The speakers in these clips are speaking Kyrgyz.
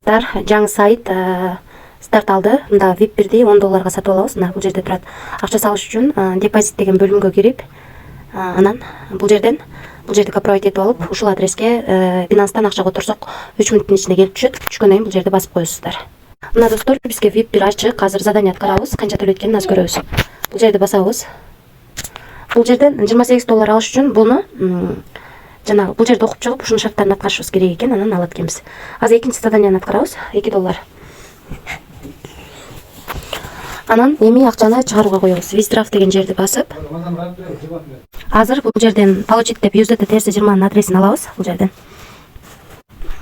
Достар, жаңы сайт старт алды. Мында VIP бирди $10 сатып алабыз. Мына бул жерде турат. Акча салыш үчүн депозит деген бөлүмгө кирип, анан бул жерде копровайт этип алып, ушул адреске Binance'тан акча которсок 3 мүнөттүн ичинде келип түшөт. Түшкөндөн кийин бул жерде басып коесуздар. Мына достор, бизге VIP бир ачык. Азыр задание аткарабыз. Канча төлөйт экенин азыр көрөбүз. Бул жерде басабыз. Бул жерден $28 алыш үчүн буну жана бул жерде окуп чыгып, ушунун шарттарын аткарышыбыз керек экен, анан алат экенбиз. Азыр экинчи заданияны аткарабыз. $2. Анан эми акчаны чыгарууга коебуз. Withdraw деген жерди басып, азыр бул жерден получить деп USDT-20 адресин алабыз. Бул жерден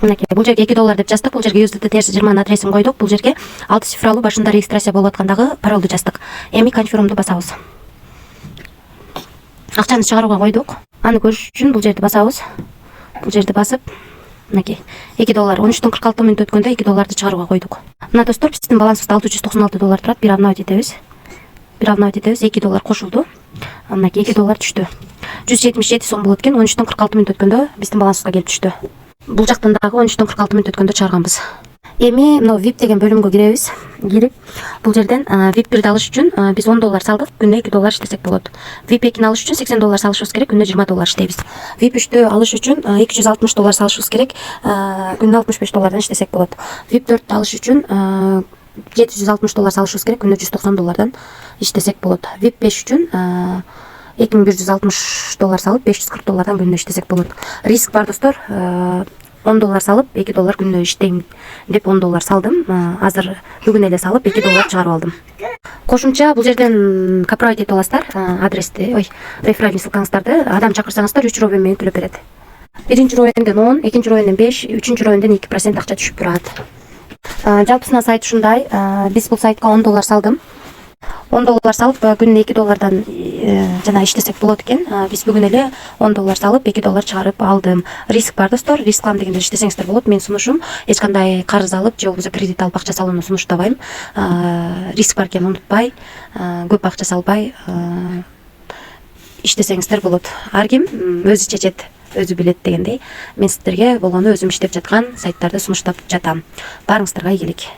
мынакей, бул жерге $2 деп жаздык. Бул жерге USDT-20 адресин койдук. Бул жерге 6 цифралуу башында регистрация болуп аткандагы паролду жаздык. Эми конфирмду басабыз. Акчаны чыгарууга койдук. Аны көрүш үчүн бул жерди басабыз. Бул жерди басып, мынакей, $2 13:46 мүнөт өткөндө $2 чыгарууга койдук. Мына достор, биздин балансыбызда $696 турат. Бир обновить этебиз. $2 кошулду. Мынакей $2 түштү. 177 сом болот экен. 13:46 мүнөт өткөндө биздин балансыбызга келип түштү. Бул жактан дагы 13:46 мүнөт өткөндө чыгарганбыз. Эми мына VIP деген бөлүмгө киребиз. Кирип, бул жерден VIP 1 алыш үчүн биз $10 салдык, күндө $2 иштесек болот. VIP 2 алыш үчүн $80 салышыбыз керек, күндө $20 иштейбиз. VIP 3 алыш үчүн $260 салышыбыз керек, күндө $65 иштесек болот. VIP 4 алыш үчүн $760 салышыбыз керек, күндө $190 иштесек болот. VIP 5 үчүн $2160 салып $540 күндө иштесек болот. Риск бар достор. $10 салып $2 күндө иштейм деп $10 салдым. Азыр бүгүн эле салып $2 чыгарып алдым. Кошумча бул жерден копровайт этип аласыздар. Адрести, реферальный ссылкаңыздарды адам чакырсаңыздар 3 робен менен төлөп берет. Биринчи робенден 10, экинчи робенден 5, үчүнчү робенден 2% акча түшүп турат. Жалпысына сайт ушундай. Биз бул сайтка $10 салдым. $10 салып күнүнө $2 жана иштесек болот экен. Биз бүгүн эле $10 салып $2 чыгарып алдым. Риск бар достор. Риск алам дегенде иштесеңиздер болот. Мен сунушум эч кандай карыз алып же болбосо кредит алып акча салууну сунуштабайм. Риск бар экенин унутпай, көп акча салбай иштесеңиздер болот. Ар ким өзү чечет, өзү билет дегендей. Мен сиздерге болгону өзүм иштеп жаткан сайттарды сунуштап жатам. Баарыңыздарга ийгилик.